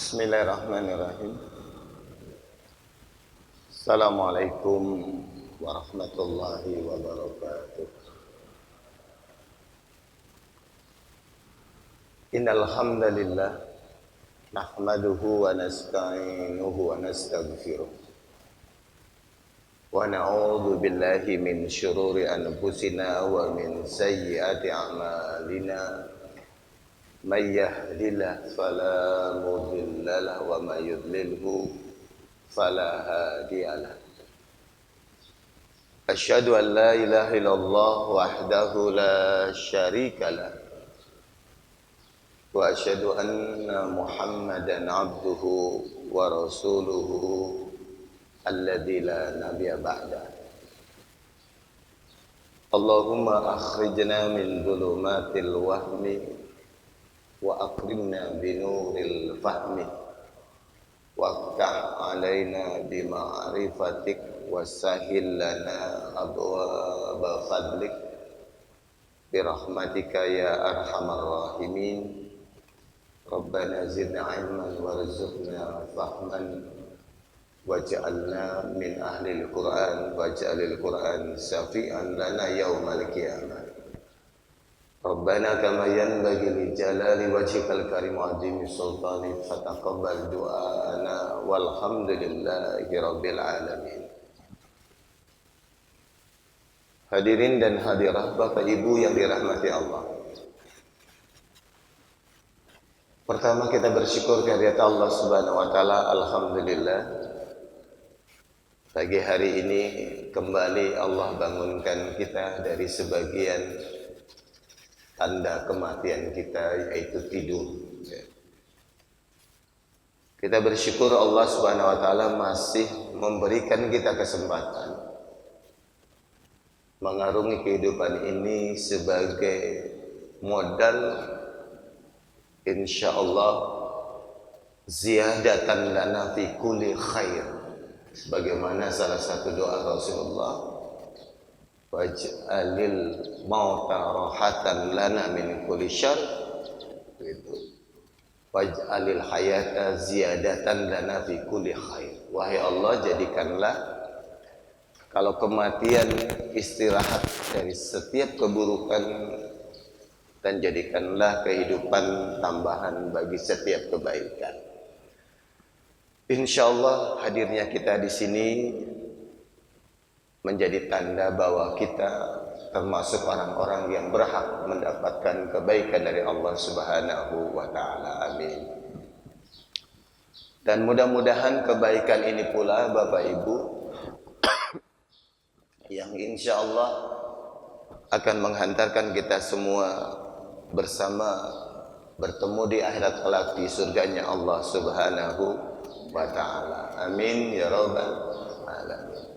Bismillahirrahmanirrahim. Assalamualaikum warahmatullahi wabarakatuh. Innal hamdalillah nahmaduhu wa nasta'inuhu wa nastaghfiruh. Wa na'udzu billahi min syururi anfusina wa min sayyiati a'malina. May yahdihillahu fala mudilla lahu wa may yudlilhu fala hadiyalah. Asyhadu an la ilaha illallah wahdahu la syarikalah wa asyhadu anna Muhammadan abduhu wa rasuluhu alladzi la nabiyya ba'da. Allahumma akhrijna min dhulumatil wahmi wa akrimna binuril fahmi waftah alaina bima'rifatik wasahhil lana abwaaba fadlik birahmatika ya arhamar rahimin. Rabbana zidna ilman warzuqna fahman waj'alna min ahlil Qur'an waj'alil Qur'an syafi'an lana yaumal qiyamah. Rabbana kama yanbaghi li jalali wajhikal karim wa 'azimi sultani fataqabbal du'ana walhamdulillahi rabbil alamin. Hadirin dan hadirah Bapak Ibu yang dirahmati Allah. Pertama kita bersyukur kehadirat Allah Subhanahu wa taala, alhamdulillah. Pagi hari ini kembali Allah bangunkan kita dari sebagian tanda kematian kita, yaitu tidur. Kita bersyukur Allah Subhanahu wa taala masih memberikan kita kesempatan mengarungi kehidupan ini sebagai modal insyaallah ziyadatan lana fi kulli khair, sebagaimana salah satu doa Rasulullah, waj'alil mauta rahatan lana min kulli syarr, gitu. Waj'alil hayata ziyadatan lana fi kulli khair. Wahai Allah, jadikanlah kalau kematian istirahat dari setiap keburukan, dan jadikanlah kehidupan tambahan bagi setiap kebaikan. Insyaallah hadirnya kita di sini menjadi tanda bahwa kita termasuk orang-orang yang berhak mendapatkan kebaikan dari Allah Subhanahu wa taala. Amin. Dan mudah-mudahan kebaikan ini pula Bapak Ibu yang insyaallah akan menghantarkan kita semua bersama bertemu di akhirat kelak di surganya Allah Subhanahu wa taala. Amin ya rabbal alamin.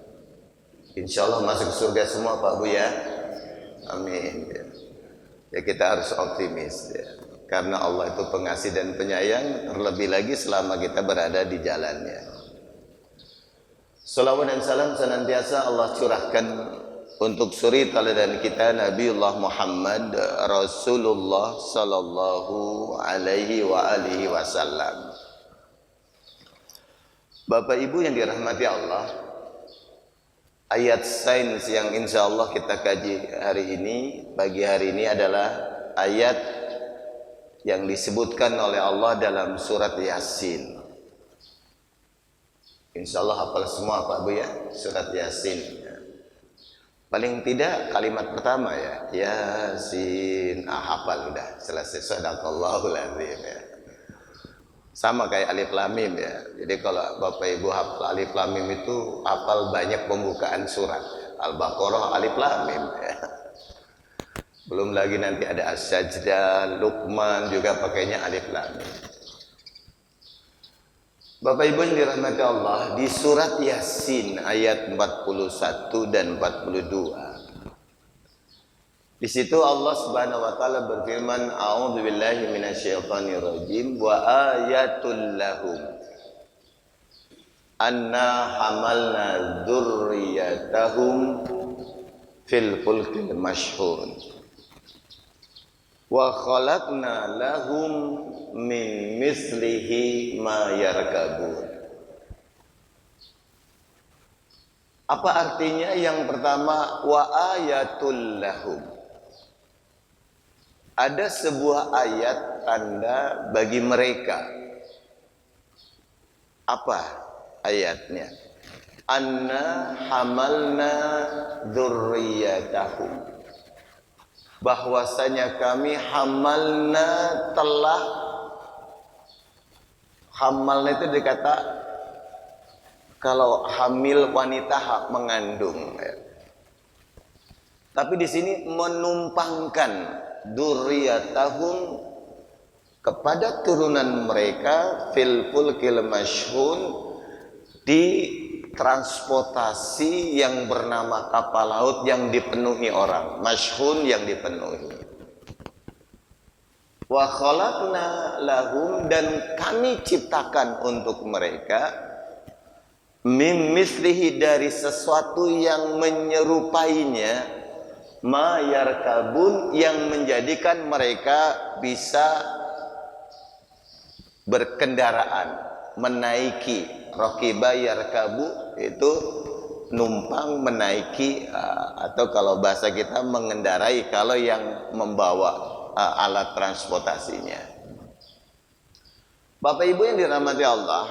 Insyaallah masuk surga semua Pak Bu ya. Amin. Ya kita harus optimis ya. Karena Allah itu pengasih dan penyayang, terlebih lagi selama kita berada di jalannya. Salawat dan salam senantiasa Allah curahkan untuk suri teladan kita Nabiullah Muhammad Rasulullah sallallahu alaihi wa alihi wasallam. Bapak Ibu yang dirahmati Allah, ayat sains yang insya Allah kita kaji hari ini, pagi hari ini adalah ayat yang disebutkan oleh Allah dalam surat Yasin. Insya Allah hafal semua Pak Bu ya, surat Yasin. Paling tidak kalimat pertama ya, Yasin, hafal udah selesai. Shadaqallahul azim ya. Sama kayak alif lam mim ya. Jadi kalau Bapak Ibu hafal alif lam mim itu hafal banyak pembukaan surat. Al-Baqarah alif lam mim ya. Belum lagi nanti ada As-Sajdah, Luqman juga pakainya alif lam mim. Bapak Ibu yang dirahmati Allah, di surat Yasin ayat 41 dan 42. Di situ Allah Subhanahu wa taala berfirman, a'udzubillahi minasyaitonirrajim, wa ayatul lahum anna hamalna dzurriyyatahum fil fulkil mashhun. Wa khalaqna lahum min mislihi ma yarkabun. Apa artinya? Yang pertama, wa ayatul lahum. Ada sebuah ayat tanda bagi mereka. Apa ayatnya? Anna hamalna dzurriyyatahum. Bahwasanya kami hamalna telah, hamalna itu dikata kalau hamil wanita mengandung ya. Tapi di sini menumpangkan dzurriyyatahum kepada turunan mereka fil fulkil masyhun, di transportasi yang bernama kapal laut yang dipenuhi orang, masyhun yang dipenuhi. Wa khalaqna lahum, dan kami ciptakan untuk mereka mim mislihi, dari sesuatu yang menyerupainya, ma yarkabun, yang menjadikan mereka bisa berkendaraan, menaiki. Rakiba yarkabu itu numpang, menaiki, atau kalau bahasa kita mengendarai kalau yang membawa alat transportasinya. Bapak Ibu yang dirahmati Allah,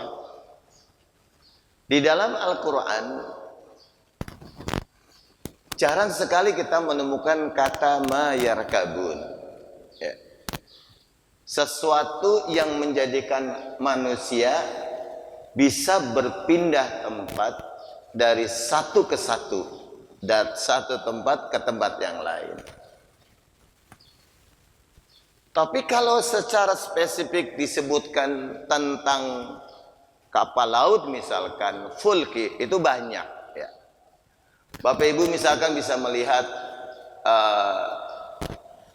di dalam Al-Quran jarang sekali kita menemukan kata ma yarkabun ya. Sesuatu yang menjadikan manusia bisa berpindah tempat dari satu ke satu, dan satu tempat ke tempat yang lain. Tapi kalau secara spesifik disebutkan tentang kapal laut, misalkan fulki, itu banyak ya. Bapak Ibu misalkan bisa melihat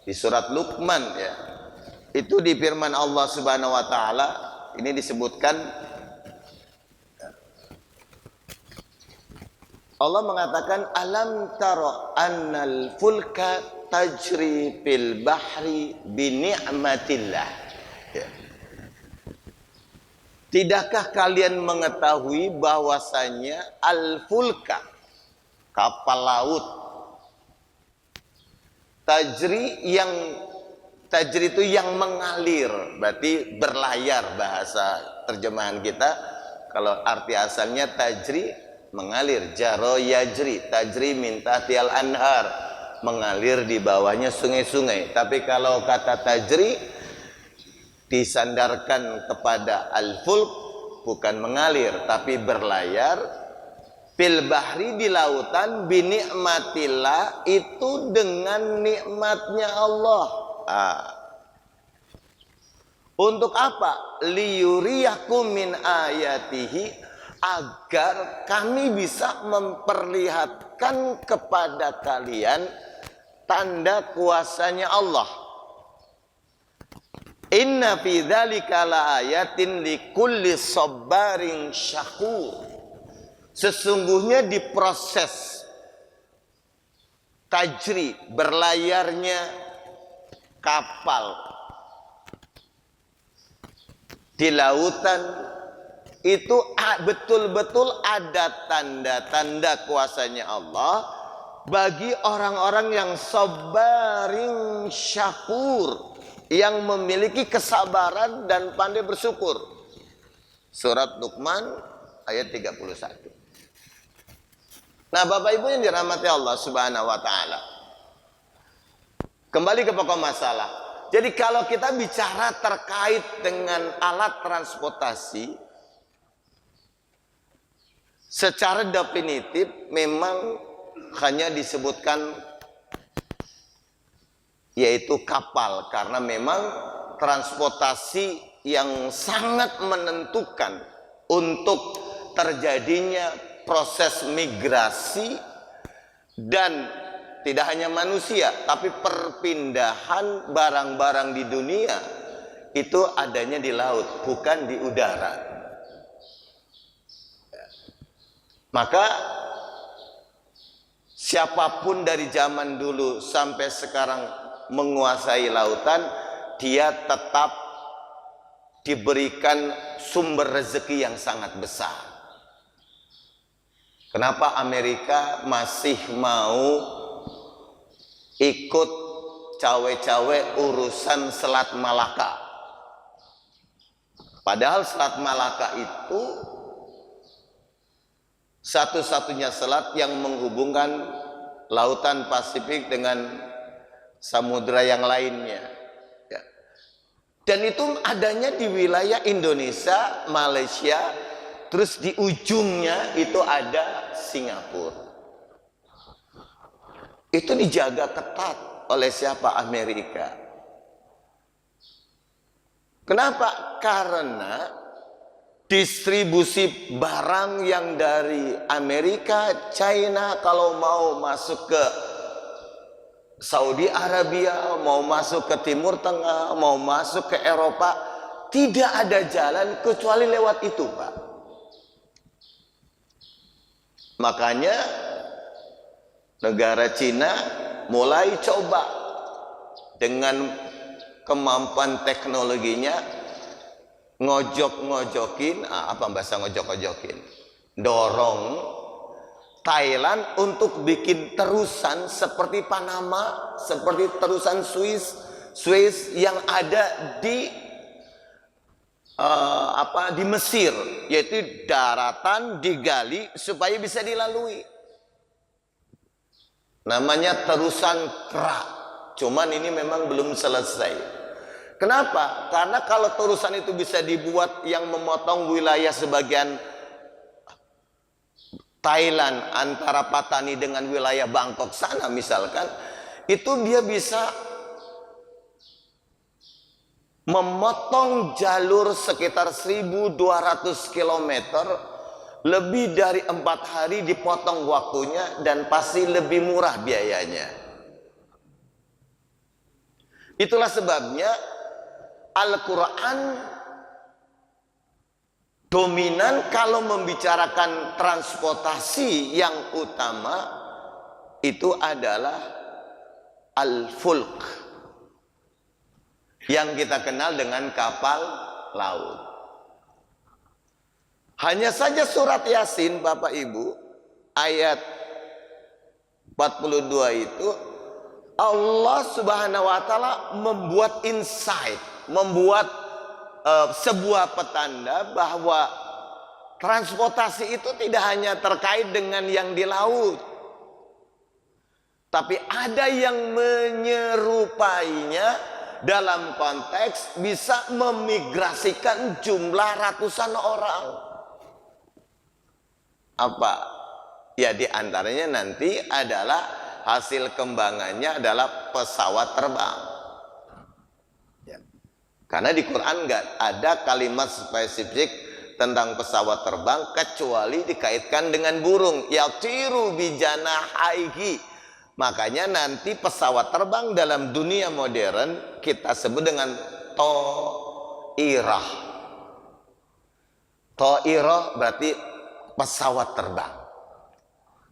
di surat Luqman ya, itu di firman Allah Subhanahu wa taala ini disebutkan, Allah mengatakan alam taro annal fulka tajri fil bahri bi ni'matillah ya. Tidakkah kalian mengetahui bahwasanya al fulka, kapal laut, tajri, yang tajri itu yang mengalir, berarti berlayar bahasa terjemahan kita. Kalau arti asalnya tajri mengalir, jaro yajri, tajri min tahtial anhar, mengalir di bawahnya sungai-sungai. Tapi kalau kata tajri disandarkan kepada al-fulk, bukan mengalir tapi berlayar, fil bahri, di lautan, bi ni'matillah, itu dengan nikmatnya Allah. Untuk apa? Liyuriyakum min ayatihi, agar kami bisa memperlihatkan kepada kalian tanda kuasanya Allah. Inna fi dzalika laayatin likulli sabarin syakur. Sesungguhnya di proses tajri, berlayarnya kapal di lautan, itu betul-betul ada tanda-tanda kuasanya Allah bagi orang-orang yang sabarin syakur, yang memiliki kesabaran dan pandai bersyukur. Surat Luqman ayat 31. Nah, Bapak Ibu yang dirahmati Allah Subhanahu wa taala, kembali ke pokok masalah. Jadi kalau kita bicara terkait dengan alat transportasi, secara definitif memang hanya disebutkan yaitu kapal, karena memang transportasi yang sangat menentukan untuk terjadinya proses migrasi, dan tidak hanya manusia tapi perpindahan barang-barang di dunia itu adanya di laut, bukan di udara. Maka siapapun dari zaman dulu sampai sekarang menguasai lautan, dia tetap diberikan sumber rezeki yang sangat besar. Kenapa Amerika masih mau ikut cawe-cawe urusan Selat Malaka? Padahal Selat Malaka itu satu-satunya selat yang menghubungkan lautan Pasifik dengan samudra yang lainnya. Ya. Dan itu adanya di wilayah Indonesia, Malaysia, terus di ujungnya itu ada Singapura. Itu dijaga ketat oleh siapa? Amerika. Kenapa? Karena distribusi barang yang dari Amerika, China kalau mau masuk ke Saudi Arabia, mau masuk ke Timur Tengah, mau masuk ke Eropa, tidak ada jalan kecuali lewat itu, Pak. Makanya negara Cina mulai coba dengan kemampuan teknologinya ngojok-ngojokin, apa bahasa ngojok-ngojokin? Dorong Thailand untuk bikin terusan seperti Panama, seperti terusan Suez yang ada di di Mesir, yaitu daratan digali supaya bisa dilalui. Namanya terusan Kra. Cuman ini memang belum selesai. Kenapa? Karena kalau terusan itu bisa dibuat yang memotong wilayah sebagian Thailand antara Patani dengan wilayah Bangkok sana misalkan, itu dia bisa memotong jalur sekitar 1.200 km, lebih dari 4 hari dipotong waktunya dan pasti lebih murah biayanya. Itulah sebabnya Al-Quran dominan kalau membicarakan transportasi yang utama itu adalah Al-Fulk, yang kita kenal dengan kapal laut. Hanya saja surat Yasin, Bapak Ibu, ayat 42 itu Allah Subhanahu wa taala membuat insight, membuat sebuah petanda bahwa transportasi itu tidak hanya terkait dengan yang di laut, tapi ada yang menyerupainya dalam konteks bisa memigrasikan jumlah ratusan orang. Apa? Ya di antaranya nanti adalah hasil kembangannya adalah pesawat terbang. Ya. Karena di Quran nggak ada kalimat spesifik tentang pesawat terbang kecuali dikaitkan dengan burung. Yatiru bijanahaihi. Makanya nanti pesawat terbang dalam dunia modern kita sebut dengan Ta'irah. Ta'irah berarti pesawat terbang.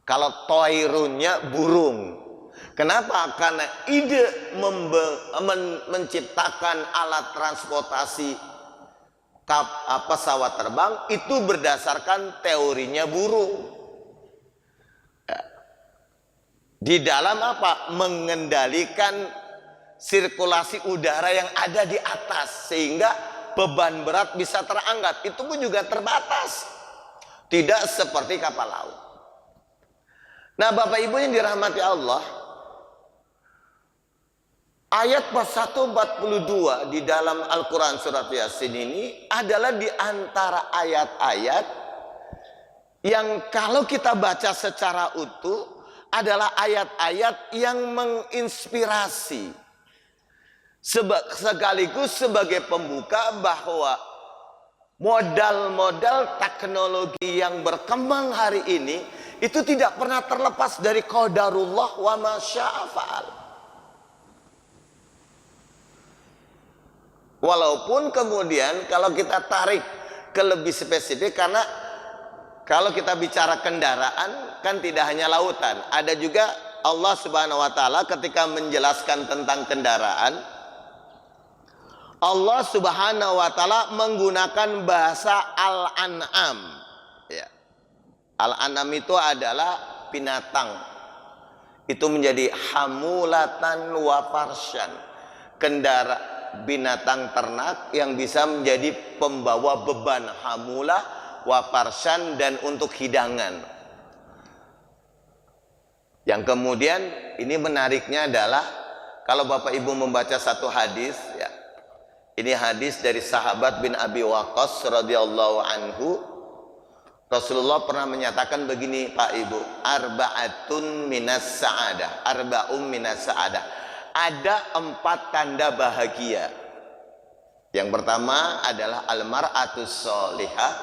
Kalau Ta'irunnya burung. Kenapa? Karena ide menciptakan alat transportasi pesawat terbang itu berdasarkan teorinya burung. Di dalam apa? Mengendalikan sirkulasi udara yang ada di atas sehingga beban berat bisa terangkat. Itu pun juga terbatas. Tidak seperti kapal laut. Nah, Bapak Ibu yang dirahmati Allah, ayat 142 di dalam Al-Quran surat Yasin ini adalah di antara ayat-ayat yang kalau kita baca secara utuh adalah ayat-ayat yang menginspirasi sekaligus sebagai pembuka bahwa modal-modal teknologi yang berkembang hari ini itu tidak pernah terlepas dari qadarullah wa ma syaa fa'al. Walaupun kemudian kalau kita tarik ke lebih spesifik, karena kalau kita bicara kendaraan kan tidak hanya lautan, ada juga Allah Subhanahu wa taala ketika menjelaskan tentang kendaraan, Allah Subhanahu wa taala menggunakan bahasa al-an'am. Ya. Al-an'am itu adalah binatang. Itu menjadi hamulatan wa farsyan. Binatang ternak yang bisa menjadi pembawa beban, hamulah wa farsyan, dan untuk hidangan. Yang kemudian ini menariknya adalah kalau Bapak Ibu membaca satu hadis, ya. Ini hadis dari sahabat bin Abi Waqqas radhiyallahu anhu. Rasulullah pernah menyatakan begini, Pak Ibu, arba'atun minas sa'adah, arba'um minas sa'adah. Ada 4 tanda bahagia. Yang pertama adalah almar'atus sholihah,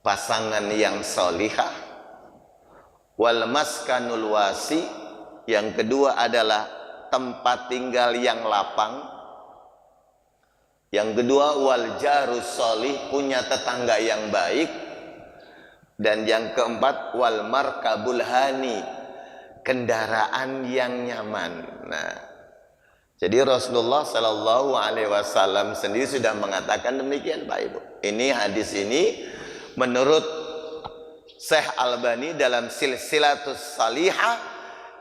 pasangan yang sholihah. Wal maskanul wasi, yang kedua adalah tempat tinggal yang lapang. Yang kedua wal jarus sholih, punya tetangga yang baik. Dan yang keempat wal markabul hani, kendaraan yang nyaman. Nah, jadi Rasulullah Shallallahu Alaihi Wasallam sendiri sudah mengatakan demikian, Pak Ibu. Ini hadis ini menurut Syekh Albani dalam Silsilatus Salihah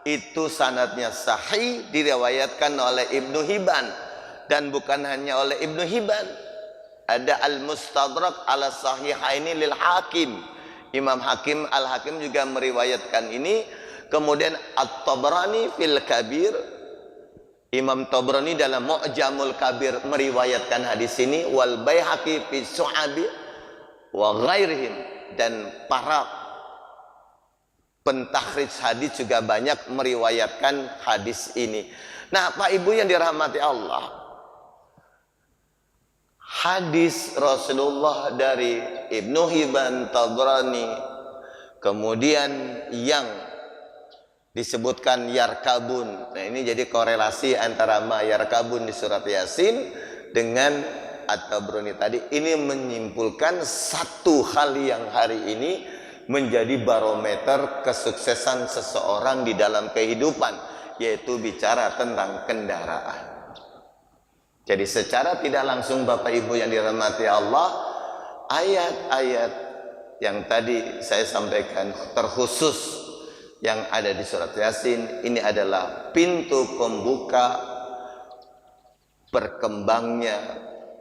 itu sanadnya sahih, diriwayatkan oleh Ibnu Hibban. Dan bukan hanya oleh Ibnu Hibban, ada Al-Mustadrak ala Sahihaini lil Hakim. Imam Hakim Al-Hakim juga meriwayatkan ini. Kemudian At-Tabrani fil Kabir, Imam Tabrani dalam Mu'jamul Kabir meriwayatkan hadis ini. Wal Baihaqi fi Su'abi wa ghairihim, dan para pentakhrij hadis juga banyak meriwayatkan hadis ini. Nah, Pak Ibu yang dirahmati Allah, hadis Rasulullah dari Ibnu Hibban, Tabrani, kemudian yang disebutkan yarkabun. Nah, ini jadi korelasi antara ma yarkabun di surat Yasin dengan At-Tabrani tadi. Ini menyimpulkan satu hal yang hari ini menjadi barometer kesuksesan seseorang di dalam kehidupan, yaitu bicara tentang kendaraan. Jadi secara tidak langsung Bapak Ibu yang dirahmati Allah, ayat-ayat yang tadi saya sampaikan terkhusus yang ada di surat Yasin ini adalah pintu pembuka berkembangnya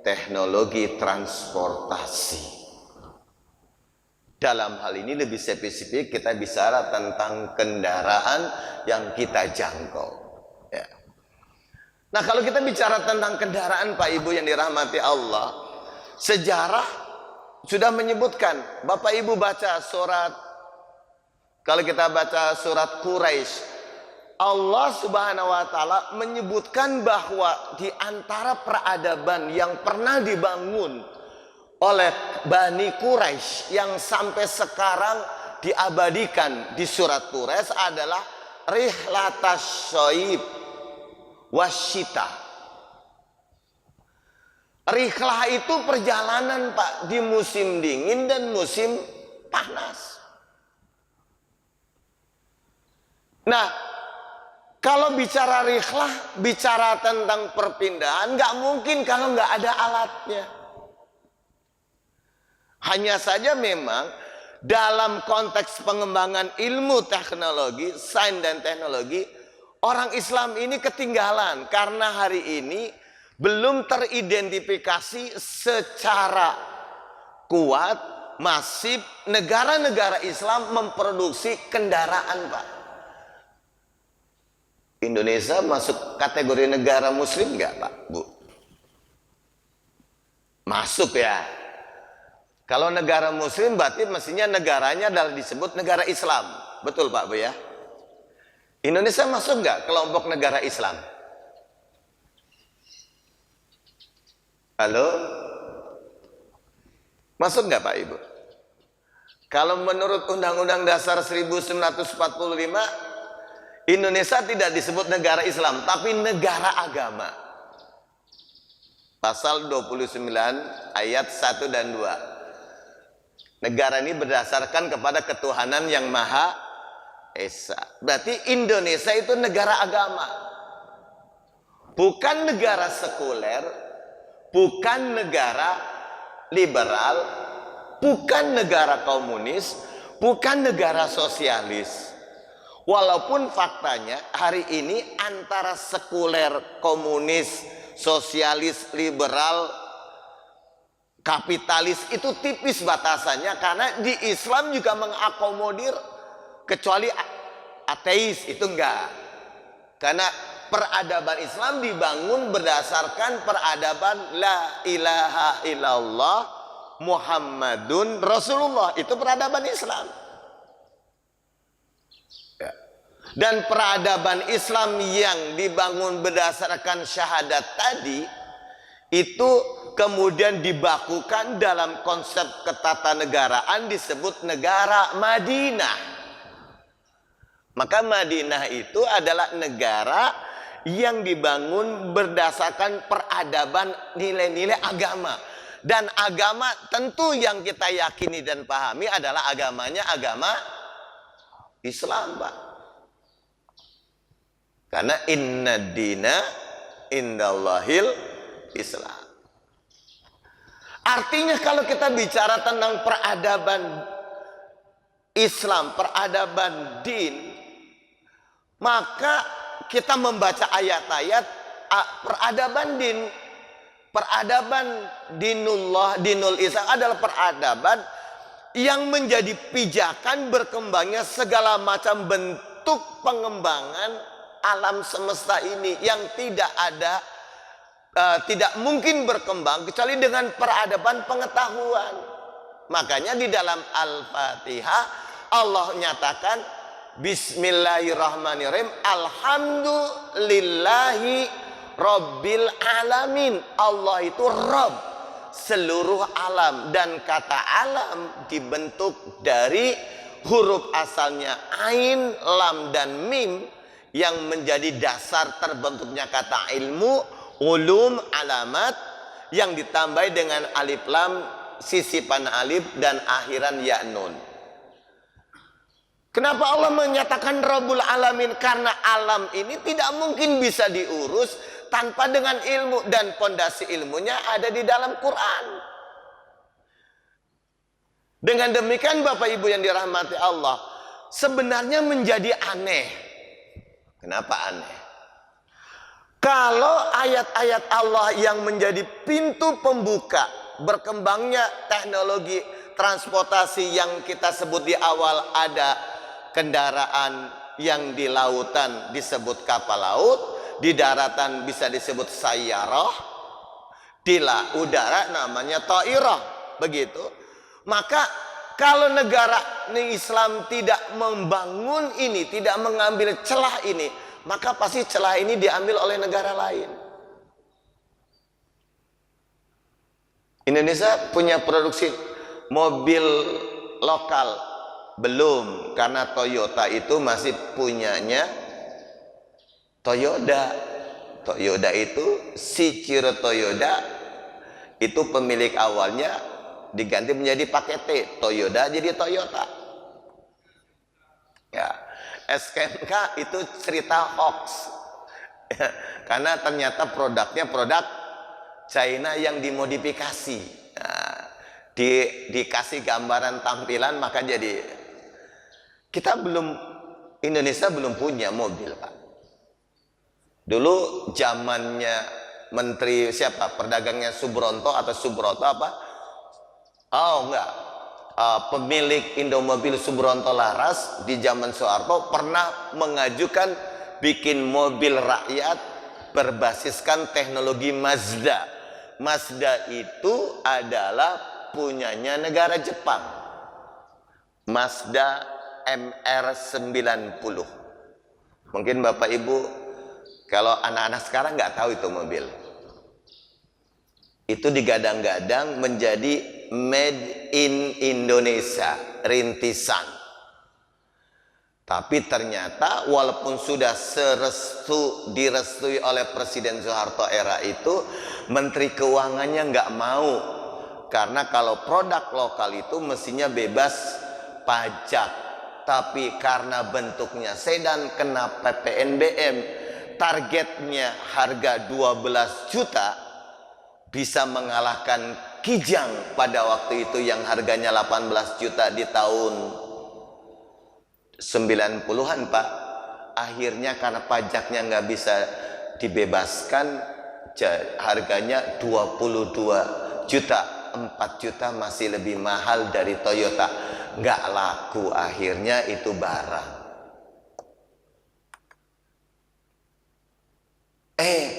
teknologi transportasi. Dalam hal ini lebih spesifik kita bicara tentang kendaraan yang kita jangkau, ya. Nah, kalau kita bicara tentang kendaraan, Pak Ibu yang dirahmati Allah, sejarah sudah menyebutkan. Bapak Ibu baca surat, kalau kita baca surat Quraisy, Allah Subhanahu wa taala menyebutkan bahwa di antara peradaban yang pernah dibangun oleh Bani Quraisy yang sampai sekarang diabadikan di surat Quraisy adalah rihlatas syaib wasyita. Rihlah itu perjalanan, Pak, di musim dingin dan musim panas. Nah, kalau bicara rihlah, bicara tentang perpindahan, nggak mungkin kalau nggak ada alatnya. Hanya saja memang dalam konteks pengembangan ilmu teknologi, sains dan teknologi, orang Islam ini ketinggalan karena hari ini belum teridentifikasi secara kuat, masif negara-negara Islam memproduksi kendaraan, Pak. Indonesia masuk kategori negara muslim nggak, Pak, Bu? Masuk ya. Kalau negara muslim berarti mestinya negaranya adalah disebut negara Islam. Betul, Pak, Bu, ya? Indonesia masuk nggak kelompok negara Islam? Halo? Masuk nggak, Pak Ibu? Kalau menurut Undang-Undang Dasar 1945, Indonesia tidak disebut negara Islam, tapi negara agama. Pasal 29 ayat 1 dan 2. Negara ini berdasarkan kepada ketuhanan yang maha Esa. Berarti Indonesia itu negara agama. Bukan negara sekuler, bukan negara liberal, bukan negara komunis, bukan negara sosialis. Walaupun faktanya hari ini antara sekuler, komunis, sosialis, liberal, kapitalis itu tipis batasannya, karena di Islam juga mengakomodir, kecuali ateis itu enggak. Karena peradaban Islam dibangun berdasarkan peradaban la ilaha illallah Muhammadun Rasulullah, itu peradaban Islam. Ya. Dan peradaban Islam yang dibangun berdasarkan syahadat tadi itu kemudian dibakukan dalam konsep ketatanegaraan disebut negara Madinah. Maka Madinah itu adalah negara yang dibangun berdasarkan peradaban nilai-nilai agama. Dan agama tentu yang kita yakini dan pahami adalah agamanya agama Islam, Pak. Karena inna dina indallahil Islam. Artinya kalau kita bicara tentang peradaban Islam, peradaban din, maka kita membaca ayat-ayat peradaban din, peradaban dinul Islam adalah peradaban yang menjadi pijakan berkembangnya segala macam bentuk pengembangan alam semesta ini yang tidak ada, tidak mungkin berkembang kecuali dengan peradaban pengetahuan. Makanya di dalam Al-Fatihah Allah nyatakan Bismillahirrahmanirrahim, Alhamdulillahi Rabbil Alamin. Allah itu Rabb seluruh alam, dan kata alam dibentuk dari huruf asalnya Ain, Lam, dan Mim yang menjadi dasar terbentuknya kata ilmu, ulum, alamat, yang ditambah dengan alif lam, sisipan alif, dan akhiran ya nun. Kenapa Allah menyatakan Rabbul Alamin? Karena alam ini tidak mungkin bisa diurus tanpa dengan ilmu, dan pondasi ilmunya ada di dalam Quran. Dengan demikian Bapak Ibu yang dirahmati Allah, sebenarnya menjadi aneh. Kenapa aneh? Kalau ayat-ayat Allah yang menjadi pintu pembuka berkembangnya teknologi transportasi yang kita sebut di awal, ada kendaraan yang di lautan disebut kapal laut, di daratan bisa disebut sayyarah, di udara namanya ta'irah, begitu. Maka kalau negara Islam tidak membangun ini, tidak mengambil celah ini, maka pasti celah ini diambil oleh negara lain. Indonesia punya produksi mobil lokal? Belum, karena Toyota itu masih punyanya Toyota. Toyota itu Shichiro Toyota itu pemilik awalnya diganti menjadi pakai T, Toyota jadi Toyota. Ya, SKMK itu cerita hoax. Ya, karena ternyata produknya produk China yang dimodifikasi. Nah, dikasih gambaran tampilan maka jadi. Indonesia belum punya mobil, Pak. Dulu zamannya Menteri siapa? Perdagangnya Subronto atau Subroto apa? Oh enggak. Pemilik Indomobil Subronto Laras di zaman Soeharto pernah mengajukan bikin mobil rakyat berbasiskan teknologi Mazda. Mazda itu adalah punyanya negara Jepang. Mazda MR90. Mungkin Bapak Ibu, kalau anak-anak sekarang nggak tahu itu mobil. Itu digadang-gadang menjadi made in Indonesia, rintisan. Tapi ternyata walaupun sudah direstui oleh Presiden Soeharto era itu, Menteri Keuangannya nggak mau. Karena kalau produk lokal itu mestinya bebas pajak. tapi karena bentuknya sedan kena PPNBM, targetnya harga 12 juta, bisa mengalahkan Kijang pada waktu itu yang harganya 18 juta di tahun 90-an Pak. Akhirnya karena pajaknya nggak bisa dibebaskan, harganya 22 juta. 4 juta masih lebih mahal dari Toyota. Nggak laku akhirnya itu barang.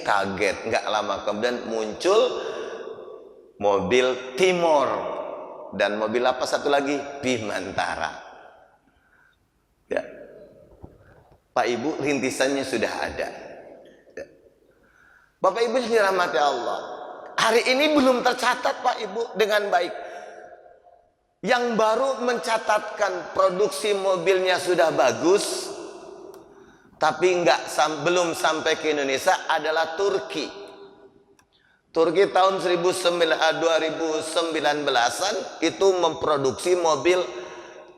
Kaget, nggak lama kemudian muncul mobil Timor dan mobil apa satu lagi, Bimantara. Ya. Pak Ibu, rintisannya sudah ada. Ya. Bapak Ibu yang dirahmati Allah, hari ini belum tercatat Pak Ibu dengan baik. Yang baru mencatatkan produksi mobilnya sudah bagus, tapi belum sampai ke Indonesia adalah Turki. Turki tahun 2019-an itu memproduksi mobil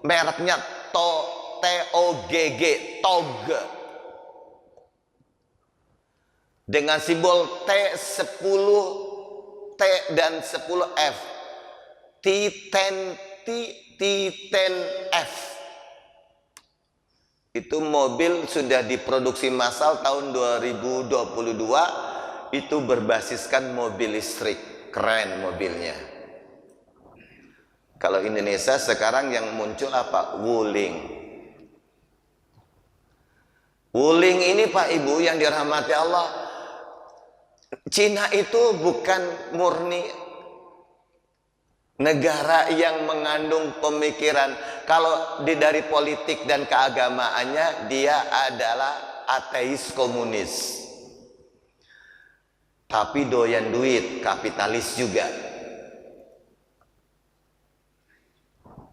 mereknya TOGG, TOG, dengan simbol T10, T dan 10F, T10F. Itu mobil sudah diproduksi massal tahun 2022. Itu berbasiskan mobil listrik. Keren mobilnya. Kalau Indonesia sekarang yang muncul apa? Wuling. Wuling ini Pak Ibu yang dirahmati Allah, Cina itu bukan murni negara yang mengandung pemikiran, kalau dari politik dan keagamaannya dia adalah ateis komunis, tapi doyan duit, kapitalis juga,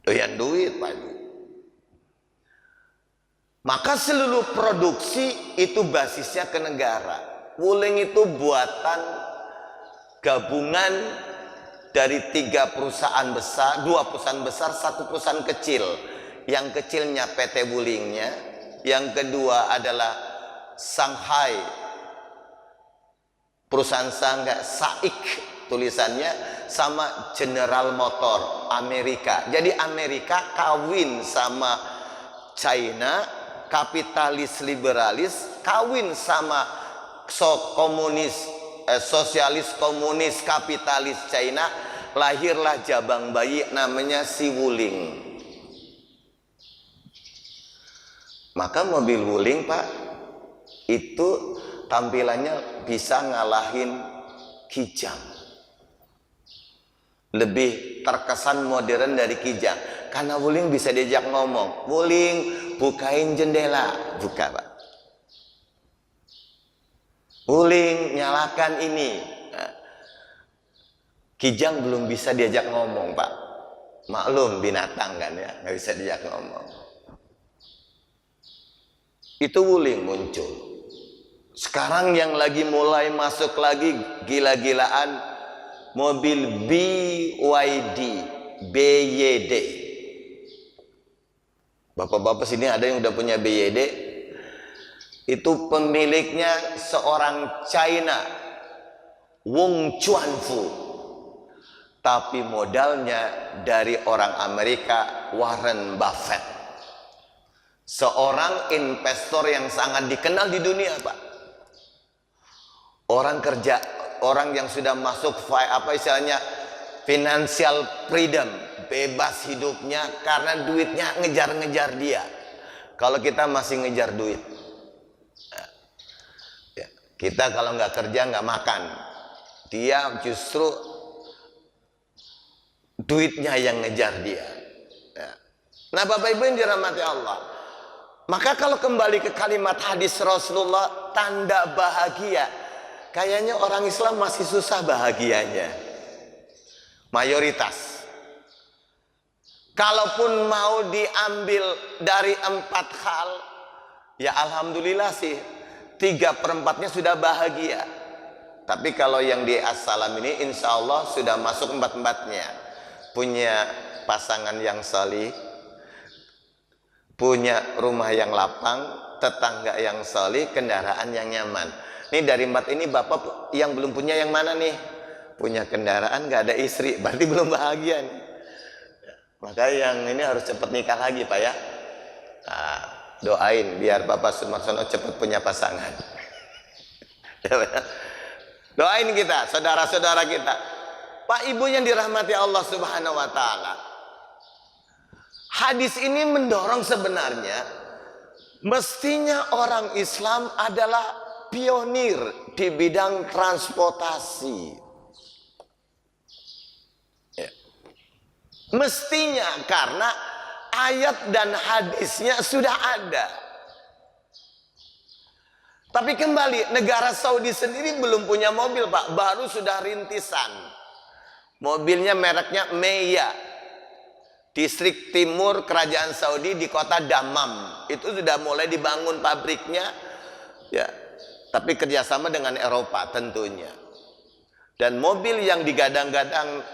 doyan duit Pak Ibu. Maka seluruh produksi itu basisnya ke negara. Wuling itu buatan gabungan dari 3 perusahaan besar, 2 perusahaan besar, 1 perusahaan kecil. Yang kecilnya PT Wulingnya, yang kedua adalah Shanghai, perusahaan Shanghai, SAIC tulisannya, sama General Motor Amerika. Jadi Amerika kawin sama China, kapitalis liberalis, kawin sama sosialis komunis kapitalis China, lahirlah jabang bayi namanya si Wuling. Maka mobil Wuling Pak itu tampilannya bisa ngalahin Kijang, lebih terkesan modern dari Kijang karena Wuling bisa diajak ngomong, Wuling bukain jendela, buka Pak. Wuling nyalakan ini. Kijang belum bisa diajak ngomong Pak, maklum binatang kan ya, nggak bisa diajak ngomong. Itu Wuling muncul. Sekarang yang lagi mulai masuk lagi gila-gilaan mobil BYD. Bapak-bapak sini ada yang udah punya BYD? Itu pemiliknya seorang China, Wong Chuanfu, tapi modalnya dari orang Amerika, Warren Buffett, seorang investor yang sangat dikenal di dunia Pak. Orang yang sudah masuk financial freedom, bebas hidupnya karena duitnya ngejar-ngejar dia. Kalau kita masih ngejar duit, kita kalau nggak kerja nggak makan, dia justru duitnya yang ngejar dia. Nah Bapak Ibu yang dirahmati Allah, maka kalau kembali ke kalimat hadis Rasulullah, tanda bahagia, kayaknya orang Islam masih susah bahagianya, mayoritas. Kalaupun mau diambil dari 4 hal, ya alhamdulillah sih 3/4-nya sudah bahagia. Tapi kalau yang di As-Salam ini insya Allah sudah masuk 4/4-nya. Punya pasangan yang salih, punya rumah yang lapang, tetangga yang solih, kendaraan yang nyaman. Nih dari 4 ini bapak yang belum punya yang mana nih? Punya kendaraan, gak ada istri, berarti belum bahagia nih. Maka yang ini harus cepat nikah lagi Pak ya. Nah, doain biar Bapak Sumarsono cepat punya pasangan. Doain kita, saudara-saudara kita. Pak Ibu yang dirahmati Allah Subhanahu wa taala. Hadis ini mendorong sebenarnya mestinya orang Islam adalah pionir di bidang transportasi. Ya. Mestinya karena ayat dan hadisnya sudah ada. Tapi kembali, negara Saudi sendiri belum punya mobil Pak, baru sudah rintisan. Mobilnya mereknya Meya, distrik timur kerajaan Saudi di kota Dammam. Itu sudah mulai dibangun pabriknya, ya. Tapi kerjasama dengan Eropa tentunya. Dan mobil yang digadang-gadang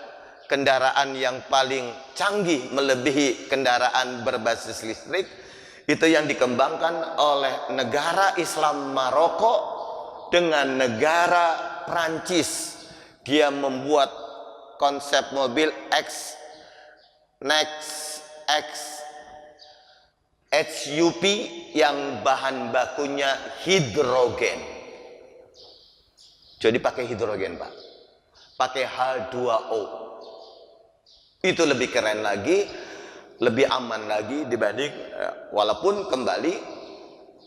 kendaraan yang paling canggih melebihi kendaraan berbasis listrik, itu yang dikembangkan oleh negara Islam Maroko dengan negara Prancis. Dia membuat konsep mobil XUP yang bahan bakunya hidrogen. Jadi pakai hidrogen Pak, pakai H2O. Itu lebih keren lagi, lebih aman lagi dibanding, walaupun kembali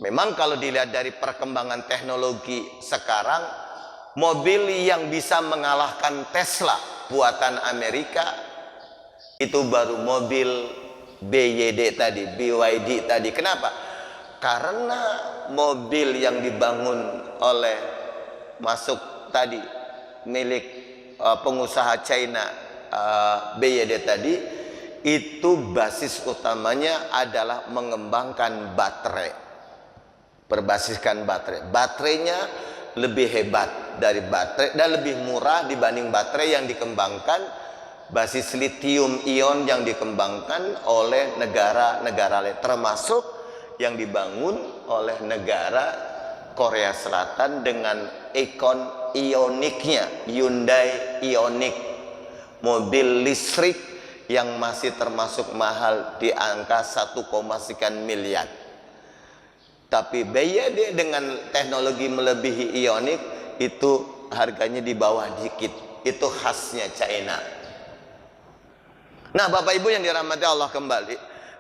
memang kalau dilihat dari perkembangan teknologi sekarang, mobil yang bisa mengalahkan Tesla buatan Amerika itu baru mobil BYD tadi. Kenapa? Karena mobil yang dibangun oleh tadi milik pengusaha China BYD tadi, itu basis utamanya adalah mengembangkan baterai, berbasiskan baterai. Baterainya lebih hebat dari baterai dan lebih murah dibanding baterai yang dikembangkan basis lithium ion yang dikembangkan oleh negara-negara lain, termasuk yang dibangun oleh negara Korea Selatan dengan ikon Ionicnya, Hyundai Ioniq, mobil listrik yang masih termasuk mahal di angka 1, sekian miliar. Tapi BYD dengan teknologi melebihi Ioniq itu harganya di bawah dikit. Itu khasnya China. Nah Bapak Ibu yang dirahmati Allah,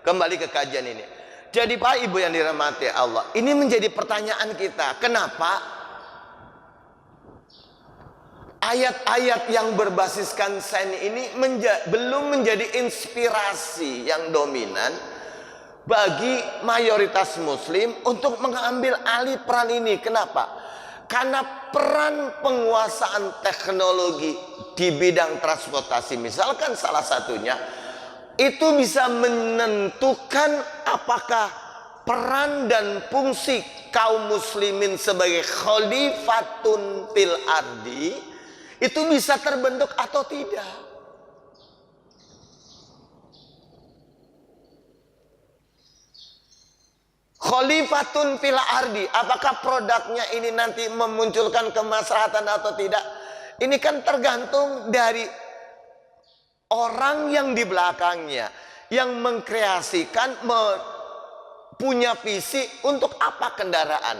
kembali ke kajian ini. Jadi Pak Ibu yang dirahmati Allah, ini menjadi pertanyaan kita. Kenapa ayat-ayat yang berbasiskan sains ini belum menjadi inspirasi yang dominan bagi mayoritas muslim untuk mengambil alih peran ini? Kenapa? Karena peran penguasaan teknologi di bidang transportasi, misalkan salah satunya, itu bisa menentukan apakah peran dan fungsi kaum muslimin sebagai khalifatun fil ardi itu bisa terbentuk atau tidak. Khalifatun fil ardi, apakah produknya ini nanti memunculkan kemaslahatan atau tidak? Ini kan tergantung dari orang yang di belakangnya, yang mengkreasikan, punya visi untuk apa kendaraan.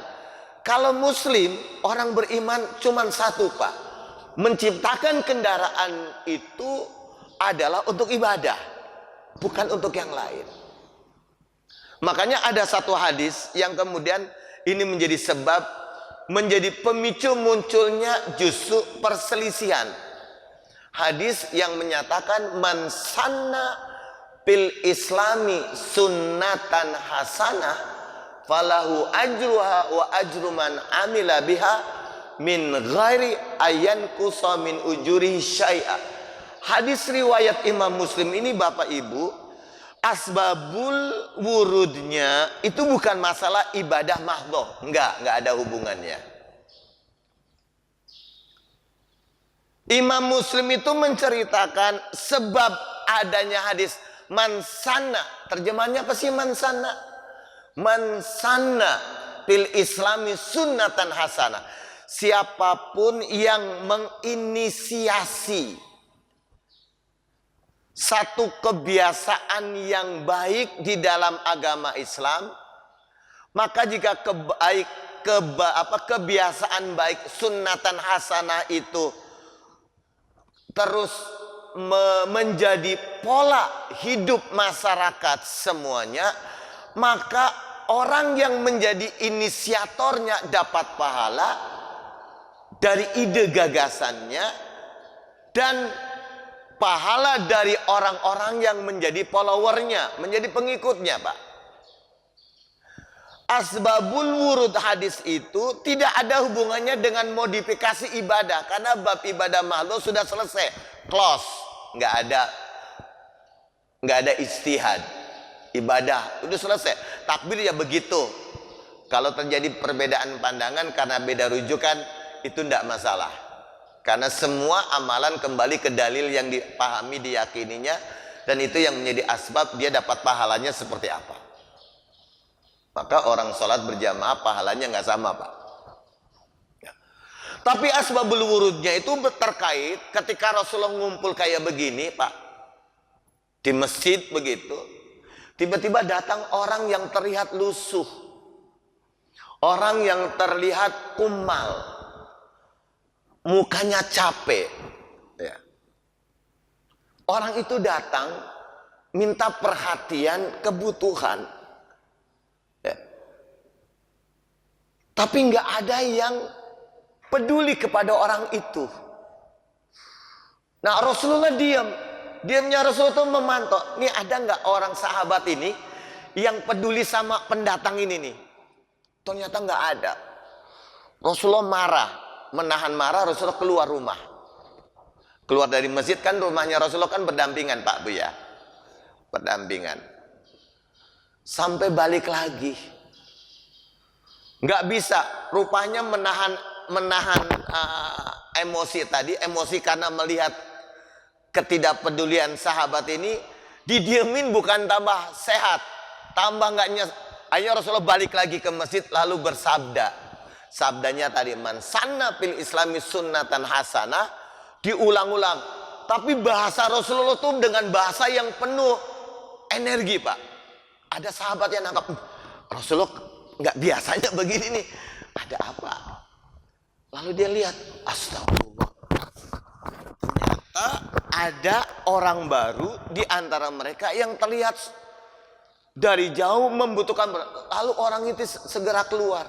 Kalau muslim, orang beriman cuma satu Pak, menciptakan kendaraan itu adalah untuk ibadah, bukan untuk yang lain. Makanya ada satu hadis yang kemudian ini menjadi sebab, menjadi pemicu munculnya justru perselisihan. Hadis yang menyatakan man sanna fil islami sunnatan hasanah falahu ajruha wa ajru man amila biha min ghairi ayan kusa min ujuri syai'a. Hadis riwayat Imam Muslim ini Bapak Ibu, asbabul wurudnya itu bukan masalah ibadah mahdhah, enggak ada hubungannya. Imam Muslim itu menceritakan sebab adanya hadis mansana. Terjemahannya apa sih mansana? Man sanna fil islami sunnatan hasanah. Siapapun yang menginisiasi satu kebiasaan yang baik di dalam agama Islam, maka jika kebiasaan baik sunnatan hasanah itu terus menjadi pola hidup masyarakat semuanya, maka orang yang menjadi inisiatornya dapat pahala dari ide gagasannya dan pahala dari orang-orang yang menjadi followernya, menjadi pengikutnya, Pak. Asbabul wurud hadis itu tidak ada hubungannya dengan modifikasi ibadah, karena bab ibadah makhluk sudah selesai, close, nggak ada istihad, ibadah udah selesai. Takbir ya begitu. Kalau terjadi perbedaan pandangan karena beda rujukan, itu tidak masalah, karena semua amalan kembali ke dalil yang dipahami, diyakininya, dan itu yang menjadi asbab dia dapat pahalanya seperti apa. Maka orang sholat berjamaah pahalanya nggak sama, Pak. Ya. Tapi asbabul wurudnya itu terkait ketika Rasulullah ngumpul kayak begini, Pak, di masjid begitu, tiba-tiba datang orang yang terlihat lusuh, orang yang terlihat kumal, mukanya capek. Ya. Orang itu datang minta perhatian, kebutuhan. Ya. Tapi nggak ada yang peduli kepada orang itu. Nah, Rasulullah diamnya Rasulullah itu memantau, nih ada nggak orang sahabat ini yang peduli sama pendatang ini nih? Ternyata nggak ada. Rasulullah marah, menahan marah, Rasulullah keluar rumah, keluar dari masjid, kan rumahnya Rasulullah kan berdampingan, Pak Bu ya, berdampingan. Sampai balik lagi, nggak bisa, rupanya menahan emosi tadi, emosi karena melihat ketidakpedulian sahabat ini, didiemin bukan tambah sehat, tambah nggak nyes. Akhirnya Rasulullah balik lagi ke masjid lalu bersabda, sabdanya tadi, man sanna fil islami sunnatan hasanah, diulang-ulang, tapi bahasa Rasulullah tuh dengan bahasa yang penuh energi, Pak. Ada sahabat yang nangkap, Rasulullah nggak biasanya begini nih, ada apa? Lalu dia lihat, astagfirullah, ternyata ada orang baru di antara mereka yang terlihat dari jauh membutuhkan. Lalu orang itu segera keluar,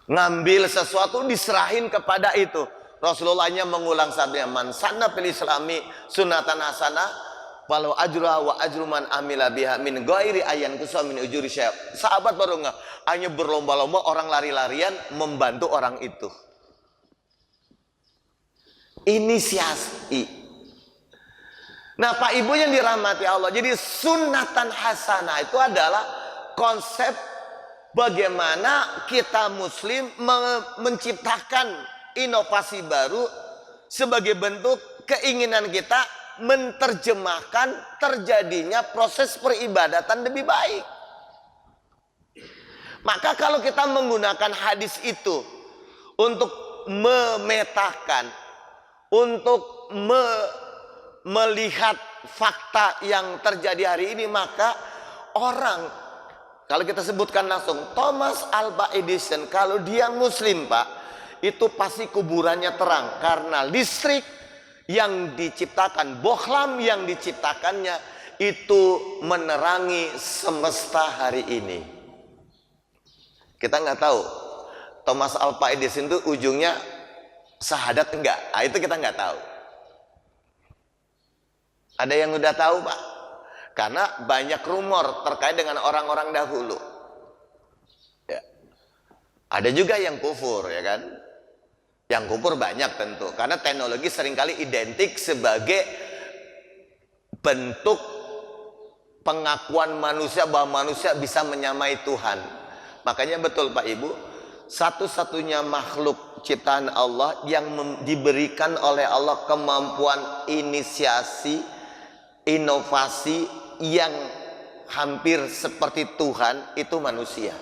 ngambil sesuatu, diserahin kepada itu. Rasulullahnya mengulang sabda, man sanna fil islami sunatan hasanah walau ajruha wa ajru man amila biha min ghairi ayan kuswa min ujuri syai'. Sahabat baru nggak, hanya berlomba-lomba orang lari-larian membantu orang itu. Inisiasi. Nah, Pak Ibu yang dirahmati Allah, jadi sunnatan hasanah itu adalah konsep bagaimana kita muslim menciptakan inovasi baru sebagai bentuk keinginan kita menerjemahkan terjadinya proses peribadatan lebih baik. Maka kalau kita menggunakan hadis itu untuk memetakan, untuk melihat fakta yang terjadi hari ini, maka orang, kalau kita sebutkan langsung Thomas Alva Edison, kalau dia muslim, Pak, itu pasti kuburannya terang, karena listrik yang diciptakan, bohlam yang diciptakannya itu menerangi semesta hari ini. Kita nggak tahu Thomas Alva Edison itu ujungnya syahadat enggak, itu kita nggak tahu. Ada yang udah tahu, Pak? Karena banyak rumor terkait dengan orang-orang dahulu. Ya. Ada juga yang kufur, ya kan? Yang kufur banyak tentu, karena teknologi seringkali identik sebagai bentuk pengakuan manusia bahwa manusia bisa menyamai Tuhan. Makanya betul, Pak Ibu, satu-satunya makhluk ciptaan Allah yang diberikan oleh Allah kemampuan inisiasi, inovasi yang hampir seperti Tuhan itu manusia.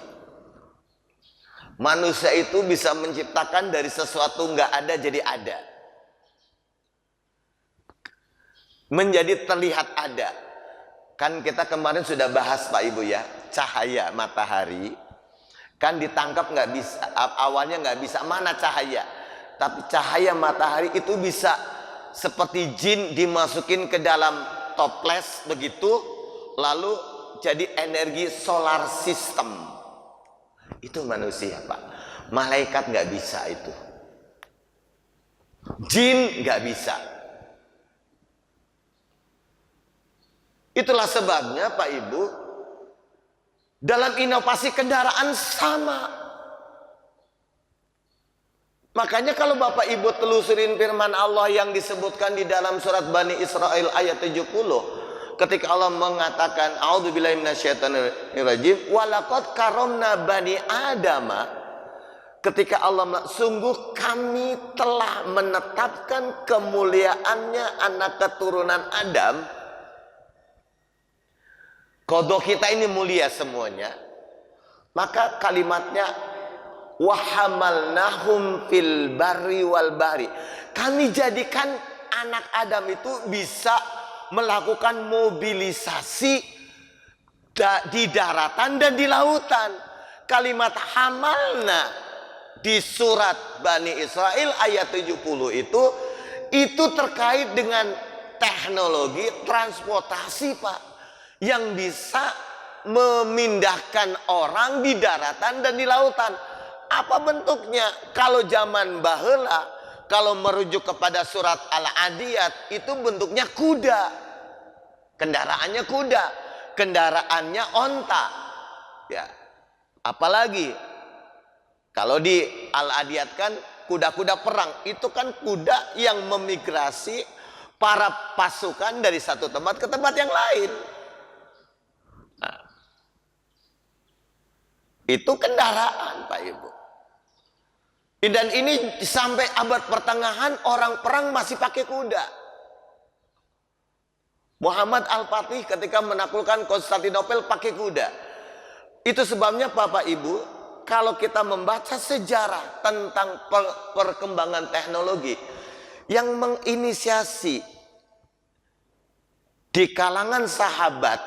Manusia itu bisa menciptakan dari sesuatu nggak ada jadi ada, menjadi terlihat ada. Kan kita kemarin sudah bahas Pak Ibu ya, cahaya matahari kan ditangkap nggak bisa, awalnya nggak bisa, mana cahaya. Tapi cahaya matahari itu bisa seperti jin dimasukin ke dalam toples begitu, lalu jadi energi solar system. Itu manusia Pak. Malaikat nggak bisa itu, jin nggak bisa. Itulah sebabnya Pak Ibu, dalam inovasi kendaraan sama. Makanya kalau Bapak Ibu telusurin firman Allah yang disebutkan di dalam surat Bani Israel ayat 70, ketika Allah mengatakan a'udzubillahi minasyaitonirrajim walaqad karomna bani adama, ketika Allah sungguh kami telah menetapkan kemuliaannya anak keturunan Adam. Kodok kita ini mulia semuanya. Maka kalimatnya wahamalnahum fil barri wal bahri. Kami jadikan anak Adam itu bisa melakukan mobilisasi di daratan dan di lautan. Kalimat hamalna di surat Bani Israel ayat 70 itu terkait dengan teknologi transportasi Pak, yang bisa memindahkan orang di daratan dan di lautan. Apa bentuknya? Kalau zaman baheula, kalau merujuk kepada surat Al-Adiyat, itu bentuknya kuda. Kendaraannya kuda, kendaraannya onta. Ya. Apalagi kalau di Al-Adiyat kan kuda-kuda perang, itu kan kuda yang memigrasi para pasukan dari satu tempat ke tempat yang lain. Nah, itu kendaraan Pak Ibu. Dan ini sampai abad pertengahan orang perang masih pakai kuda. Muhammad Al-Fatih ketika menaklukkan Konstantinopel pakai kuda. Itu sebabnya Bapak Ibu, kalau kita membaca sejarah tentang perkembangan teknologi, yang menginisiasi di kalangan sahabat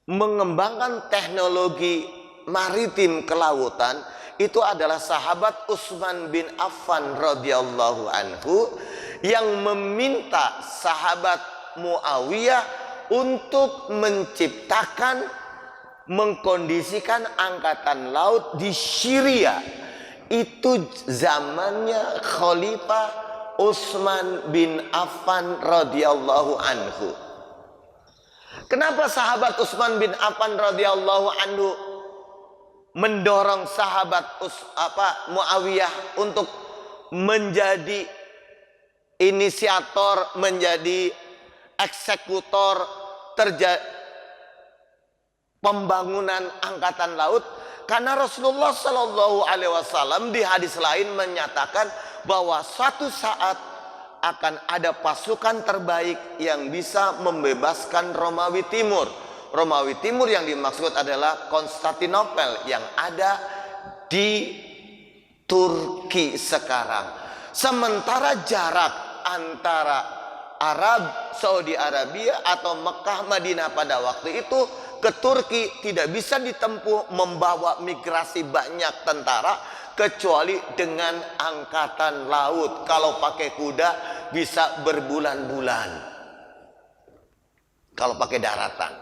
mengembangkan teknologi maritim kelautan, itu adalah sahabat Utsman bin Affan radhiyallahu anhu, yang meminta sahabat Muawiyah untuk menciptakan, mengkondisikan angkatan laut di Syria. Itu zamannya Khalifah Utsman bin Affan radhiyallahu anhu. Kenapa sahabat Utsman bin Affan radhiyallahu anhu mendorong sahabat Muawiyah untuk menjadi inisiator, menjadi eksekutor pembangunan angkatan laut? Karena Rasulullah Shallallahu Alaihi Wasallam di hadis lain menyatakan bahwa suatu saat akan ada pasukan terbaik yang bisa membebaskan Romawi Timur. Romawi Timur yang dimaksud adalah Konstantinopel yang ada di Turki sekarang. Sementara jarak antara Arab, Saudi Arabia atau Mekah, Madinah pada waktu itu ke Turki tidak bisa ditempuh membawa migrasi banyak tentara kecuali dengan angkatan laut. Kalau pakai kuda bisa berbulan-bulan, kalau pakai daratan.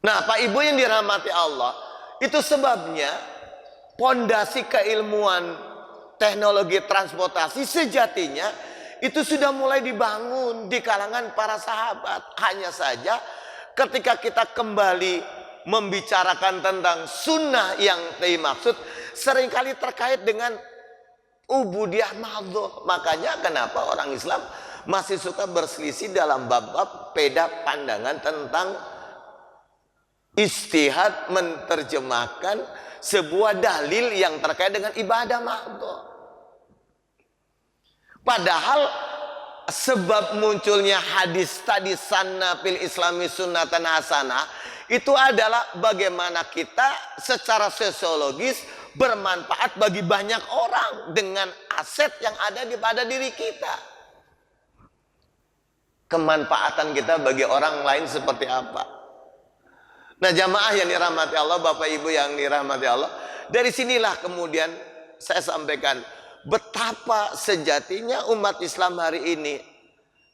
Nah Pak Ibu yang dirahmati Allah, itu sebabnya pondasi keilmuan teknologi transportasi sejatinya itu sudah mulai dibangun di kalangan para sahabat. Hanya saja ketika kita kembali membicarakan tentang sunnah yang dimaksud, seringkali terkait dengan ubudiyah mahdhah. Makanya kenapa orang Islam masih suka berselisih dalam bab-bab beda pandangan tentang istihad menerjemahkan sebuah dalil yang terkait dengan ibadah mahdhah. Padahal sebab munculnya hadis tadi sanna fil islami sunnatan hasanah itu adalah bagaimana kita secara sosiologis bermanfaat bagi banyak orang dengan aset yang ada pada diri kita. Kemanfaatan kita bagi orang lain seperti apa? Nah, jamaah yang dirahmati Allah, Bapak Ibu yang dirahmati Allah, dari sinilah kemudian saya sampaikan betapa sejatinya umat Islam hari ini,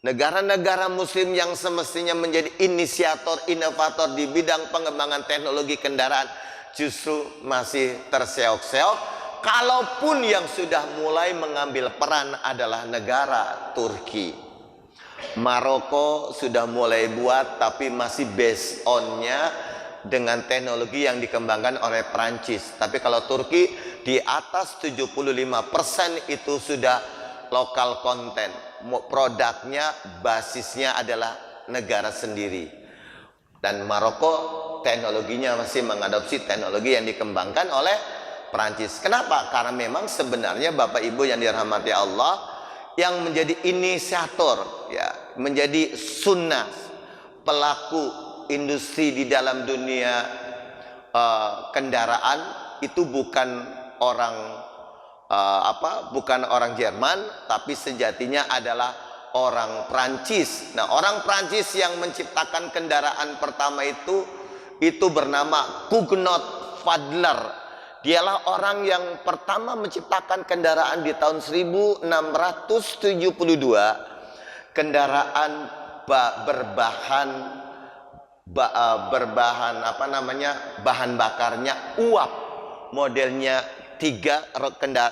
negara-negara muslim yang semestinya menjadi inisiator, inovator di bidang pengembangan teknologi kendaraan, justru masih terseok-seok. Kalaupun yang sudah mulai mengambil peran adalah negara Turki. Maroko sudah mulai buat, tapi masih based on-nya dengan teknologi yang dikembangkan oleh Prancis. Tapi kalau Turki di atas 75% itu sudah lokal konten. Produknya basisnya adalah negara sendiri. Dan Maroko teknologinya masih mengadopsi teknologi yang dikembangkan oleh Prancis. Kenapa? Karena memang sebenarnya Bapak Ibu yang dirahmati Allah, yang menjadi inisiator, ya, menjadi sunnah pelaku industri di dalam dunia kendaraan itu bukan orang bukan orang Jerman, tapi sejatinya adalah orang Prancis. Nah, orang Prancis yang menciptakan kendaraan pertama itu bernama Cugnot Fadler. Dialah orang yang pertama menciptakan kendaraan di tahun 1672, kendaraan berbahan bahan bakarnya uap, modelnya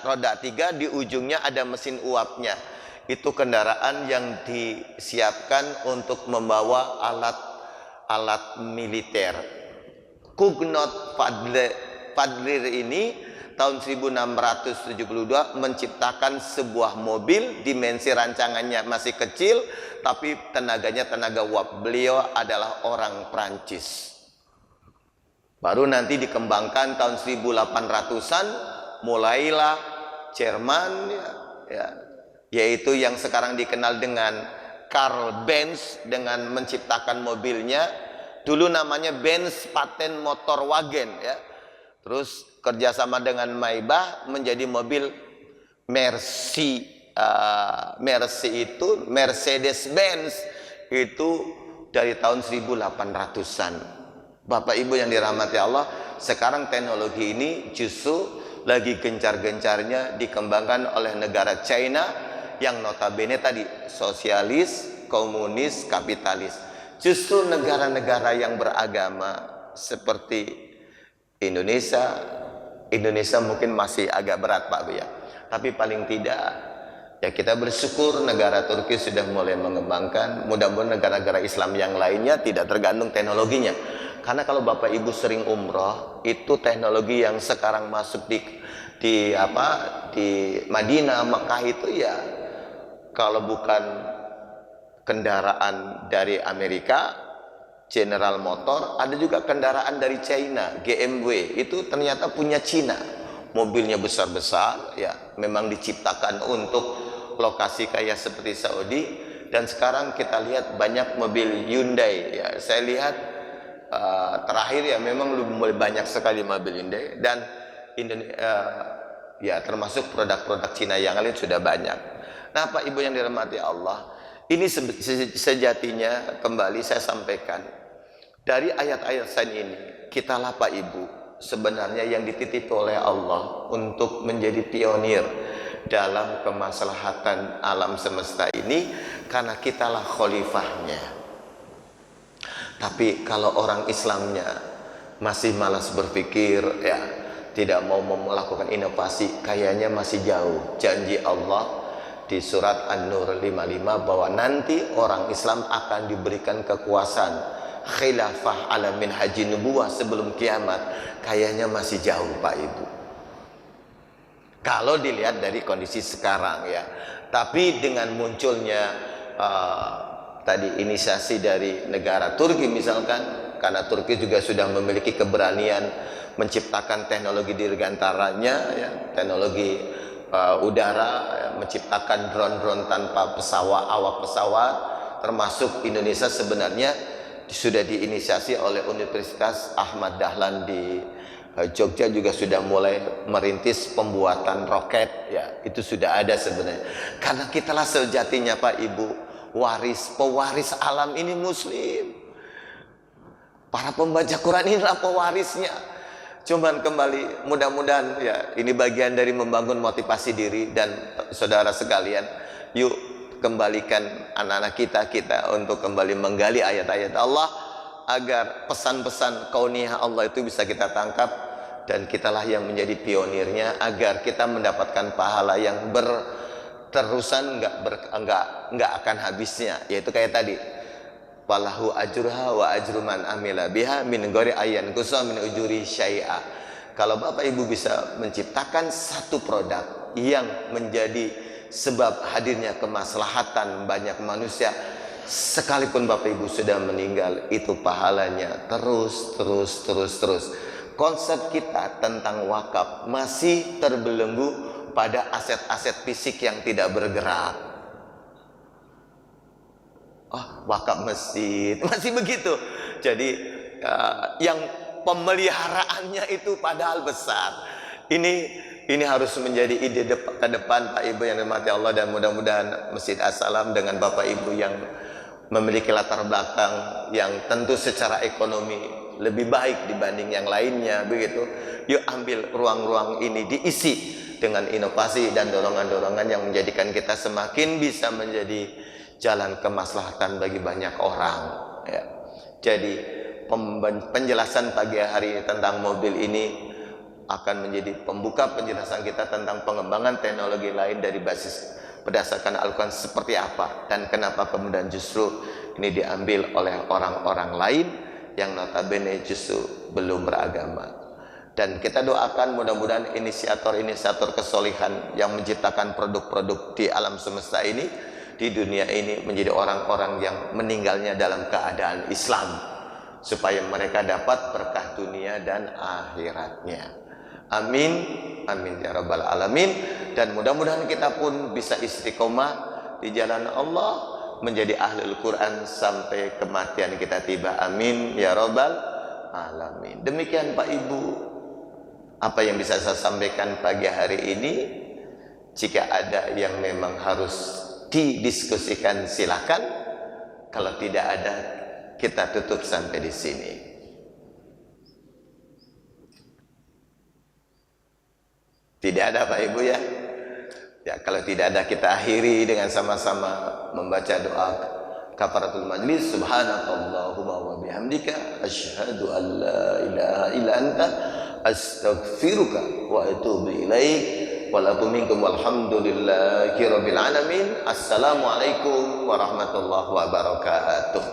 roda 3, di ujungnya ada mesin uapnya. Itu kendaraan yang disiapkan untuk membawa alat militer. Cugnot Fadler ini tahun 1672 menciptakan sebuah mobil, dimensi rancangannya masih kecil, tapi tenaganya tenaga uap. Beliau adalah orang Prancis. Baru nanti dikembangkan tahun 1800-an, mulailah Jerman, yaitu yang sekarang dikenal dengan Karl Benz, dengan menciptakan mobilnya. Dulu namanya Benz Patent Motorwagen, ya. Terus kerjasama dengan Maybach menjadi mobil Mercy. Itu Mercedes-Benz itu dari tahun 1800-an. Bapak Ibu yang dirahmati Allah, sekarang teknologi ini justru lagi gencar-gencarnya dikembangkan oleh negara China yang notabene tadi sosialis, komunis, kapitalis. Justru negara-negara yang beragama seperti Indonesia mungkin masih agak berat Pak Bu, ya. Tapi paling tidak ya kita bersyukur negara Turki sudah mulai mengembangkan. Mudah-mudahan negara-negara Islam yang lainnya tidak tergantung teknologinya. Karena kalau Bapak Ibu sering umroh, itu teknologi yang sekarang masuk di Madinah, Mekah itu, ya, kalau bukan kendaraan dari Amerika, General Motor, ada juga kendaraan dari China, GMW, itu ternyata punya Cina. Mobilnya besar-besar, ya, memang diciptakan untuk lokasi kayak seperti Saudi. Dan sekarang kita lihat banyak mobil Hyundai, ya. Saya lihat terakhir ya memang mulai banyak sekali mobil Hyundai, dan ya termasuk produk-produk Cina yang lain sudah banyak. Nah, Pak Ibu yang dirahmati Allah, ini sejatinya kembali saya sampaikan dari ayat-ayat sains ini, kitalah Pak Ibu sebenarnya yang dititip oleh Allah untuk menjadi pionir dalam kemaslahatan alam semesta ini, karena kitalah khalifahnya. Tapi kalau orang Islamnya masih malas berpikir, ya, tidak mau melakukan inovasi, kayaknya masih jauh janji Allah di surat An-Nur 55 bahwa nanti orang Islam akan diberikan kekuasaan khilafah ala minhaji nubuwah sebelum kiamat. Kayaknya masih jauh Pak Ibu, kalau dilihat dari kondisi sekarang, ya. Tapi dengan munculnya tadi inisiasi dari negara Turki misalkan, karena Turki juga sudah memiliki keberanian menciptakan teknologi dirgantaranya, ya, teknologi udara, menciptakan drone-drone tanpa pesawat, awak pesawat, termasuk Indonesia sebenarnya sudah diinisiasi oleh Universitas Ahmad Dahlan di Jogja juga sudah mulai merintis pembuatan roket, ya itu sudah ada sebenarnya. Karena kitalah sejatinya Pak Ibu pewaris alam ini Muslim. Para pembaca Quran inilah pewarisnya. Cuman kembali, mudah-mudahan ya ini bagian dari membangun motivasi diri. Dan saudara sekalian, yuk kembalikan anak-anak kita untuk kembali menggali ayat-ayat Allah, agar pesan-pesan kauniyah Allah itu bisa kita tangkap, dan kitalah yang menjadi pionirnya, agar kita mendapatkan pahala yang berterusan, nggak akan habisnya. Yaitu kayak tadi, walahu ajruha wa ajru man amila biha min ghairi ayyan kusa min ujuri syai'a. Kalau Bapak Ibu bisa menciptakan satu produk yang menjadi sebab hadirnya kemaslahatan banyak manusia, sekalipun Bapak Ibu sudah meninggal, itu pahalanya terus. Konsep kita tentang wakaf masih terbelenggu pada aset-aset fisik yang tidak bergerak. Wakaf masjid masih begitu. Jadi yang pemeliharaannya itu padahal besar. Ini harus menjadi ide ke depan Pak Ibu yang dirahmati Allah, dan mudah-mudahan Masjid As-Salam dengan Bapak Ibu yang memiliki latar belakang yang tentu secara ekonomi lebih baik dibanding yang lainnya begitu. Yuk ambil ruang-ruang ini, diisi dengan inovasi dan dorongan-dorongan yang menjadikan kita semakin bisa menjadi jalan kemaslahatan bagi banyak orang, ya. Jadi penjelasan pagi hari tentang mobil ini akan menjadi pembuka penjelasan kita tentang pengembangan teknologi lain dari basis berdasarkan Al-Quran seperti apa, dan kenapa kemudian justru ini diambil oleh orang-orang lain yang notabene justru belum beragama. Dan kita doakan mudah-mudahan inisiator-inisiator kesolihan yang menciptakan produk-produk di alam semesta ini, di dunia ini, menjadi orang-orang yang meninggalnya dalam keadaan Islam, supaya mereka dapat berkah dunia dan akhiratnya. Amin, amin ya rabbal alamin. Dan mudah-mudahan kita pun bisa istiqomah di jalan Allah, menjadi ahlul Quran sampai kematian kita tiba. Amin ya rabbal alamin. Demikian Pak Ibu apa yang bisa saya sampaikan pagi hari ini. Jika ada yang memang harus didiskusikan silakan. Kalau tidak ada, kita tutup sampai di sini. Tidak ada Pak Ibu ya? Ya, kalau tidak ada, kita akhiri dengan sama-sama membaca doa kafaratul majlis. Subhanakallahumma wa bihamdika asyhadu an la ilaha illa anta astaghfiruka wa atubu ilaik. Walakum minkum walhamdulillahi rabbil alamin. Assalamualaikum warahmatullahi wabarakatuh.